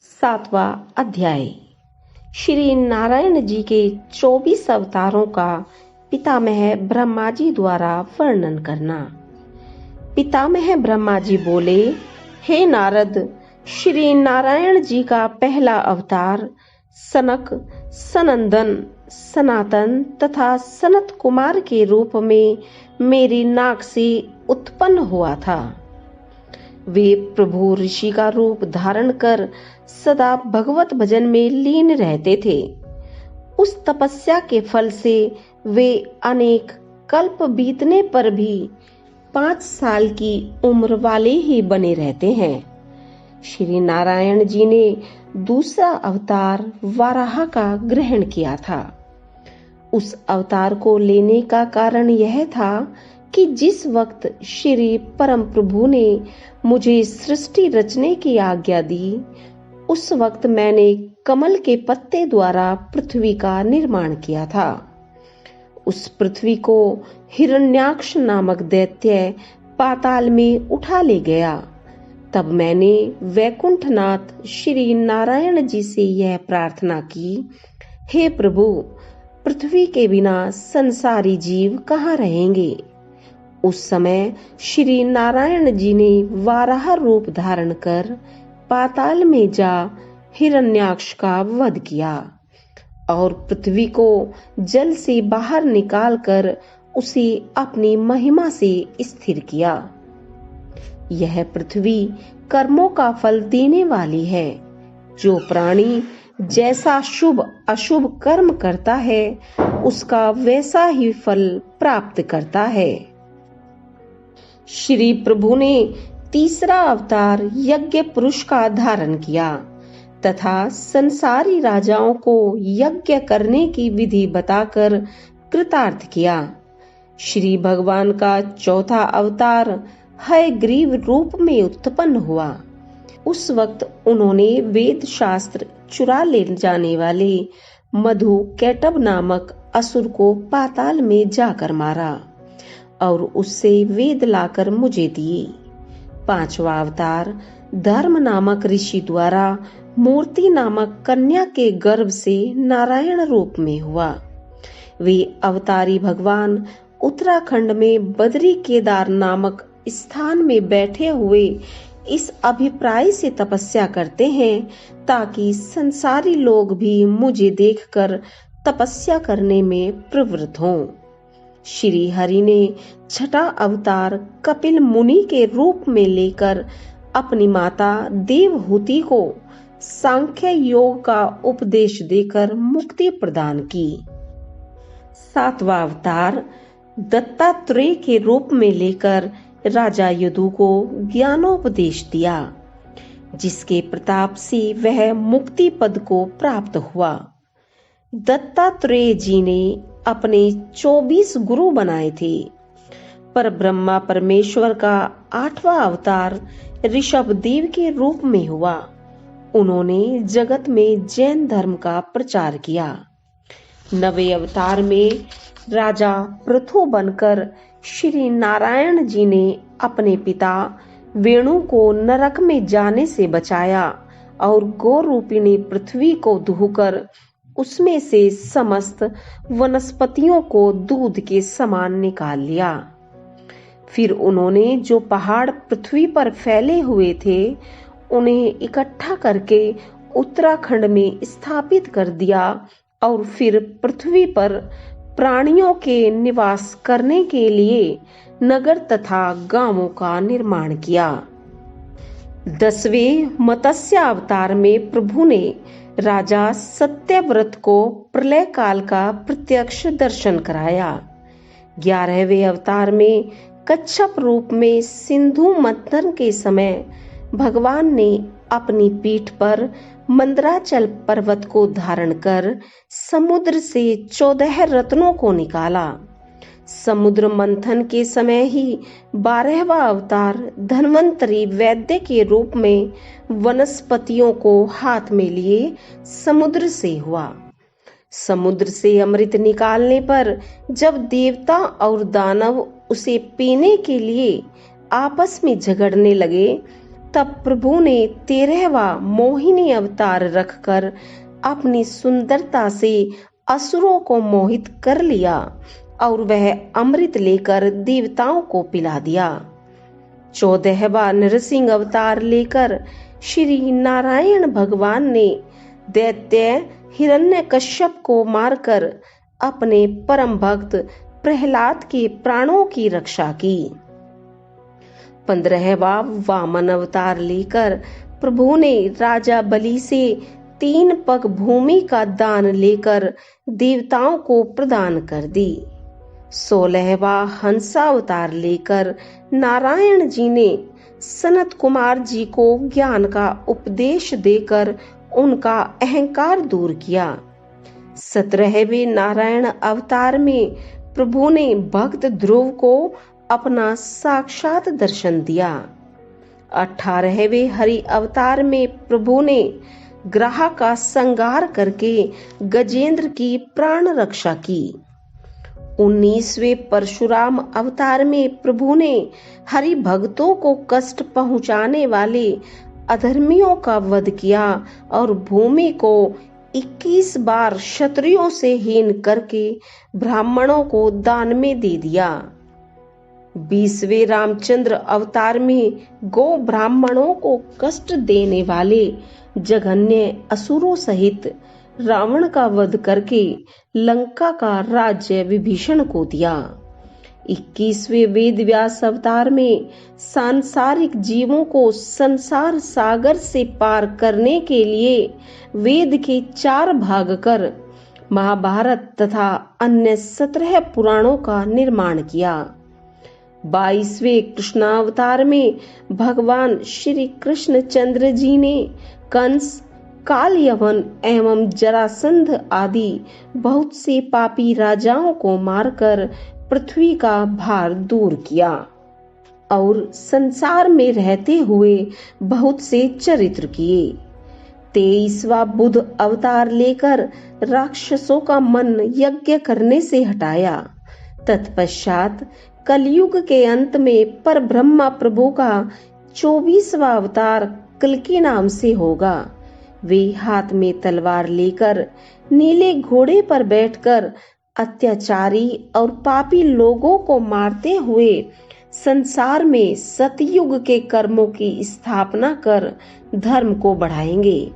सातवां अध्याय। श्री नारायण जी के 24 अवतारों का पितामह ब्रह्मा जी द्वारा वर्णन करना। पितामह ब्रह्मा जी बोले, हे नारद, श्री नारायण जी का पहला अवतार सनक, सनंदन, सनातन तथा सनत कुमार के रूप में मेरी नाक से उत्पन्न हुआ था। वे प्रभु ऋषि का रूप धारण कर सदा भगवत भजन में लीन रहते थे। उस तपस्या के फल से वे अनेक कल्प बीतने पर भी 5 साल की उम्र वाले ही बने रहते हैं। श्री नारायण जी ने दूसरा अवतार वाराह का ग्रहण किया था। उस अवतार को लेने का कारण यह था कि जिस वक्त श्री परम प्रभु ने मुझे सृष्टि रचने की आज्ञा दी, उस वक्त मैंने कमल के पत्ते द्वारा पृथ्वी का निर्माण किया था। उस पृथ्वी को हिरण्याक्ष नामक दैत्य पाताल में उठा ले गया। तब मैंने वैकुंठनाथ श्री नारायण जी से यह प्रार्थना की, हे प्रभु, पृथ्वी के बिना संसारी जीव कहाँ रहेंगे। उस समय श्री नारायण जी ने वाराह रूप धारण कर पाताल में जा हिरण्याक्ष का वध किया और पृथ्वी को जल से बाहर निकालकर उसे अपनी महिमा से स्थिर किया। यह पृथ्वी कर्मों का फल देने वाली है। जो प्राणी जैसा शुभ अशुभ कर्म करता है, उसका वैसा ही फल प्राप्त करता है। श्री प्रभु ने तीसरा अवतार यज्ञ पुरुष का धारण किया तथा संसारी राजाओं को यज्ञ करने की विधि बताकर कृतार्थ किया। श्री भगवान का चौथा अवतार हयग्रीव रूप में उत्पन्न हुआ। उस वक्त उन्होंने वेद शास्त्र चुरा ले जाने वाले मधु कैटभ नामक असुर को पाताल में जाकर मारा और उससे वेद लाकर मुझे दिए। पांचवा अवतार धर्म नामक ऋषि द्वारा मूर्ति नामक कन्या के गर्भ से नारायण रूप में हुआ। वे अवतारी भगवान उत्तराखंड में बद्री केदार नामक स्थान में बैठे हुए इस अभिप्राय से तपस्या करते हैं ताकि संसारी लोग भी मुझे देखकर तपस्या करने में प्रवृत्त हों। श्री हरि ने छठा अवतार कपिल मुनि के रूप में लेकर अपनी माता देवहूति को सांख्य योग का उपदेश देकर मुक्ति प्रदान की। सातवां अवतार दत्तात्रेय के रूप में लेकर राजा यदु को ज्ञानोपदेश दिया, जिसके प्रताप से वह मुक्ति पद को प्राप्त हुआ। दत्तात्रेय जी ने अपने 24 गुरु बनाए थे। पर ब्रह्मा परमेश्वर का 8वां अवतार ऋषभ देव के रूप में हुआ। उन्होंने जगत में जैन धर्म का प्रचार किया। 9वें अवतार में राजा पृथु बनकर श्री नारायण जी ने अपने पिता वेणु को नरक में जाने से बचाया और गौ रूपिणी पृथ्वी को धोकर उसमें से समस्त वनस्पतियों को दूध के समान निकाल लिया। फिर उन्होंने जो पहाड़ पृथ्वी पर फैले हुए थे, उन्हें इकट्ठा करके उत्तराखंड में स्थापित कर दिया और फिर पृथ्वी पर प्राणियों के निवास करने के लिए नगर तथा गांवों का निर्माण किया। 10वें मत्स्य अवतार में प्रभु ने राजा सत्यव्रत को प्रलय काल का प्रत्यक्ष दर्शन कराया। 11वें अवतार में कच्छप रूप में सिंधु मंथन के समय भगवान ने अपनी पीठ पर मंदराचल पर्वत को धारण कर समुद्र से 14 रत्नों को निकाला। समुद्र मंथन के समय ही 12वां अवतार धन्वंतरी वैद्य के रूप में वनस्पतियों को हाथ में लिए समुद्र से हुआ। समुद्र से अमृत निकालने पर जब देवता और दानव उसे पीने के लिए आपस में झगड़ने लगे, तब प्रभु ने 13वां मोहिनी अवतार रखकर अपनी सुंदरता से असुरों को मोहित कर लिया और वह अमृत लेकर देवताओं को पिला दिया। 14वां नरसिंह अवतार लेकर श्री नारायण भगवान ने दैत्य हिरण्यकश्यप को मारकर अपने परम भक्त प्रहलाद के प्राणों की रक्षा की। 15वां वामन अवतार लेकर प्रभु ने राजा बलि से 3 पग भूमि का दान लेकर देवताओं को प्रदान कर दी। 16वां हंसावतार लेकर नारायण जी ने सनत कुमार जी को ज्ञान का उपदेश देकर उनका अहंकार दूर किया। 17वें नारायण अवतार में प्रभु ने भक्त ध्रुव को अपना साक्षात दर्शन दिया। 18वें हरि अवतार में प्रभु ने ग्रह का संहार करके गजेंद्र की प्राण रक्षा की। 19वें परशुराम अवतार में प्रभु ने हरि भक्तों को कष्ट पहुंचाने वाले अधर्मियों का वध किया और भूमि को 21 बार क्षत्रियों से हीन करके ब्राह्मणों को दान में दे दिया। 20वें रामचंद्र अवतार में गो ब्राह्मणों को कष्ट देने वाले जघन्य असुरों सहित रावण का वध करके लंका का राज्य विभीषण को दिया। 21वें वेद व्यास अवतार में सांसारिक जीवों को संसार सागर से पार करने के लिए वेद के 4 भाग कर महाभारत तथा अन्य 17 पुराणों का निर्माण किया। 22वें कृष्णावतार में भगवान श्री कृष्ण चंद्र जी ने कंस, काल यवन एवं जरासंध आदि बहुत से पापी राजाओं को मारकर पृथ्वी का भार दूर किया और संसार में रहते हुए बहुत से चरित्र किए। 23वां बुद्ध अवतार लेकर राक्षसों का मन यज्ञ करने से हटाया। तत्पश्चात कलयुग के अंत में पर ब्रह्मा प्रभु का 24वां अवतार कल्कि नाम से होगा। वे हाथ में तलवार लेकर नीले घोड़े पर बैठकर अत्याचारी और पापी लोगों को मारते हुए संसार में सतयुग के कर्मों की स्थापना कर धर्म को बढ़ाएंगे।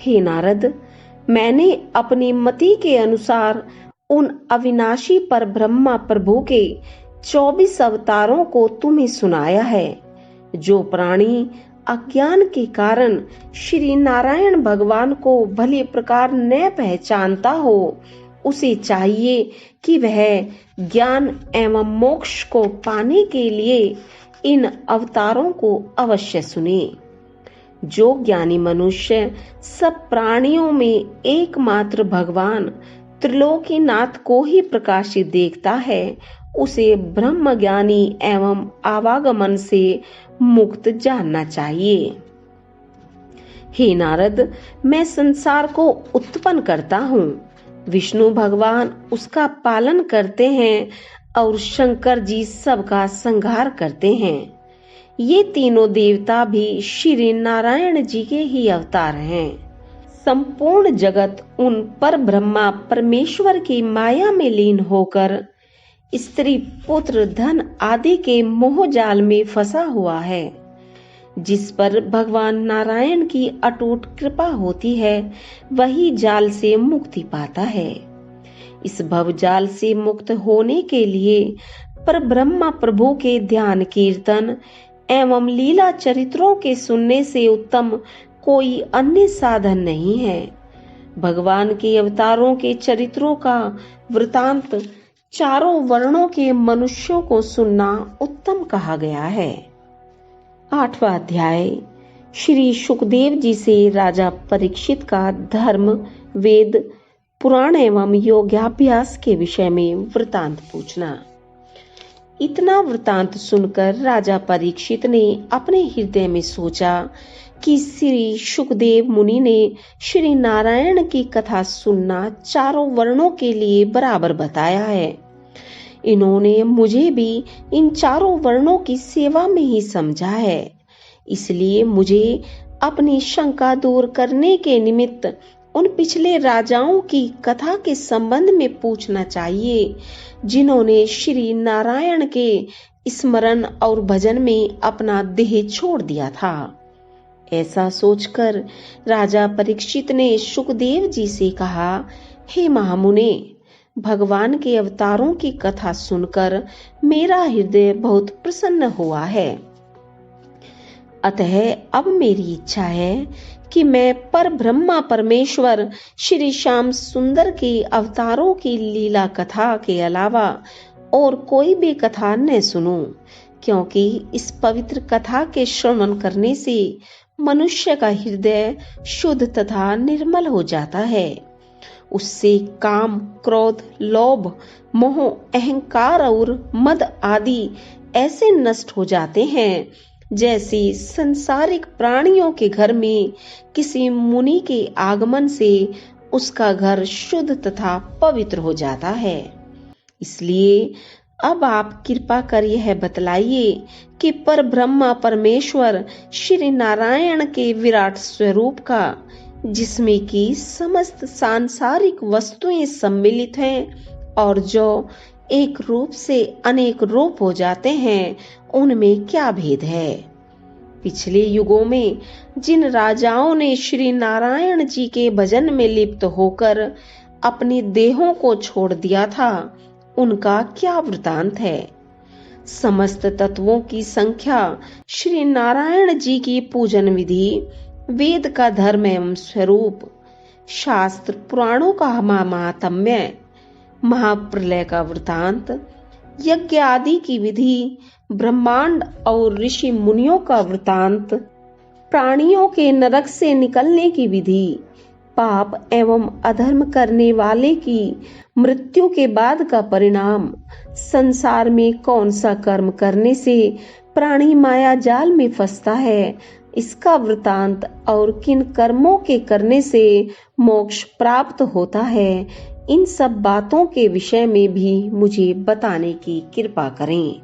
हे नारद, मैंने अपनी मति के अनुसार उन अविनाशी पर ब्रह्मा प्रभु के 24 अवतारों को तुम्हें सुनाया है। जो प्राणी अज्ञान के कारण श्री नारायण भगवान को भली प्रकार न पहचानता हो, उसे चाहिए कि वह ज्ञान एवं मोक्ष को पाने के लिए इन अवतारों को अवश्य सुने। जो ज्ञानी मनुष्य सब प्राणियों में एकमात्र भगवान त्रिलोकीनाथ को ही प्रकाशित देखता है, उसे ब्रह्म ज्ञानी एवं आवागमन से मुक्त जानना चाहिए। हे नारद, मैं संसार को उत्पन्न करता हूँ, विष्णु भगवान उसका पालन करते हैं और शंकर जी सबका संहार करते हैं। ये तीनों देवता भी श्री नारायण जी के ही अवतार हैं। संपूर्ण जगत उन पर ब्रह्मा परमेश्वर की माया में लीन होकर स्त्री, पुत्र, धन आदि के मोह जाल में फंसा हुआ है। जिस पर भगवान नारायण की अटूट कृपा होती है, वही जाल से मुक्ति पाता है। इस भव जाल से मुक्त होने के लिए पर ब्रह्मा प्रभु के ध्यान, कीर्तन एवं लीला चरित्रों के सुनने से उत्तम कोई अन्य साधन नहीं है। भगवान के अवतारों के चरित्रों का वृतांत चारों वर्णों के मनुष्यों को सुनना उत्तम कहा गया है। 8वां अध्याय श्री सुखदेव जी से राजा परीक्षित का धर्म, वेद, पुराण एवं योगाभ्यास के विषय में वृतांत पूछना। इतना वृतांत सुनकर राजा परीक्षित ने अपने हृदय में सोचा कि श्री सुखदेव मुनि ने श्री नारायण की कथा सुनना चारों वर्णों के लिए बराबर बताया है। इन्होंने मुझे भी इन चारों वर्णों की सेवा में ही समझा है, इसलिए मुझे अपनी शंका दूर करने के निमित्त उन पिछले राजाओं की कथा के संबंध में पूछना चाहिए, जिन्होंने श्री नारायण के स्मरण और भजन में अपना देह छोड़ दिया था। ऐसा सोचकर राजा परीक्षित ने सुखदेव जी से कहा, हे महामुने, भगवान के अवतारों की कथा सुनकर मेरा हृदय बहुत प्रसन्न हुआ है। अतः अब मेरी इच्छा है कि मैं पर ब्रह्मा परमेश्वर श्री श्याम सुंदर के अवतारों की लीला कथा के अलावा और कोई भी कथा न सुनूं, क्योंकि इस पवित्र कथा के श्रवण करने से मनुष्य का हृदय शुद्ध तथा निर्मल हो जाता है। उससे काम, क्रोध, लोभ, मोह, अहंकार और मद आदि ऐसे नष्ट हो जाते हैं जैसे संसारिक प्राणियों के घर में किसी मुनि के आगमन से उसका घर शुद्ध तथा पवित्र हो जाता है। इसलिए अब आप कृपा कर यह बतलाइए कि पर ब्रह्मा परमेश्वर श्री नारायण के विराट स्वरूप का, जिसमें की समस्त सांसारिक वस्तुएं सम्मिलित हैं और जो एक रूप से अनेक रूप हो जाते हैं, उनमें क्या भेद है। पिछले युगों में जिन राजाओं ने श्री नारायण जी के भजन में लिप्त होकर अपनी देहों को छोड़ दिया था, उनका क्या वृतांत है। समस्त तत्वों की संख्या, श्री नारायण जी की पूजन विधि, वेद का धर्म एवं स्वरूप, शास्त्र पुराणों का महात्म्य, महाप्रलय का वृतांत, यज्ञ आदि की विधि, ब्रह्मांड और ऋषि मुनियों का वृतांत, प्राणियों के नरक से निकलने की विधि, पाप एवं अधर्म करने वाले की मृत्यु के बाद का परिणाम, संसार में कौन सा कर्म करने से प्राणी माया जाल में फंसता है, इसका वृतांत, और किन कर्मों के करने से मोक्ष प्राप्त होता है, इन सब बातों के विषय में भी मुझे बताने की कृपा करें।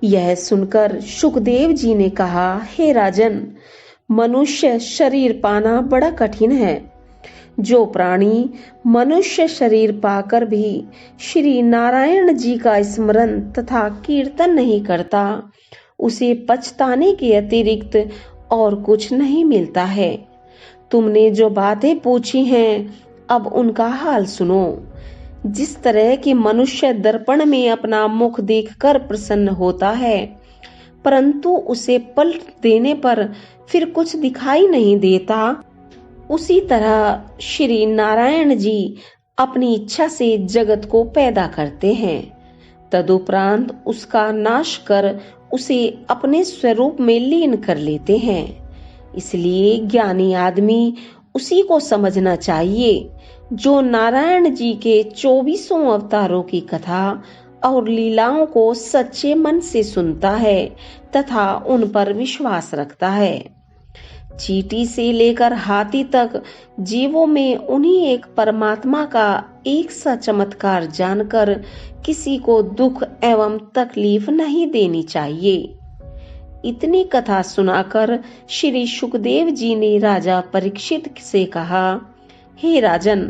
यह सुनकर सुखदेव जी ने कहा, हे राजन, मनुष्य शरीर पाना बड़ा कठिन है। जो प्राणी मनुष्य शरीर पाकर भी श्री नारायण जी का स्मरण तथा कीर्तन नहीं करता, उसे पछताने के अतिरिक्त और कुछ नहीं मिलता है। तुमने जो बातें पूछी हैं, अब उनका हाल सुनो। जिस तरह कि मनुष्य दर्पण में अपना मुख देखकर प्रसन्न होता है, परंतु उसे पलट देने पर फिर कुछ दिखाई नहीं देता, उसी तरह श्री नारायण जी अपनी इच्छा से जगत को पैदा करते हैं, तदुपरांत उसका नाश कर उसे अपने स्वरूप में लीन कर लेते हैं। इसलिए ज्ञानी आदमी उसी को समझना चाहिए जो नारायण जी के 24 अवतारों की कथा और लीलाओं को सच्चे मन से सुनता है तथा उन पर विश्वास रखता है। चींटी से लेकर हाथी तक जीवों में उन्हीं एक परमात्मा का एक सा चमत्कार जानकर किसी को दुख एवं तकलीफ नहीं देनी चाहिए। इतनी कथा सुनाकर श्री सुखदेव जी ने राजा परीक्षित से कहा, हे राजन,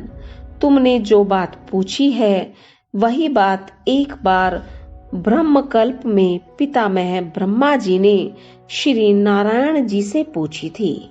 तुमने जो बात पूछी है, वही बात एक बार ब्रह्मकल्प में पितामह ब्रह्मा जी ने श्री नारायण जी से पूछी थी।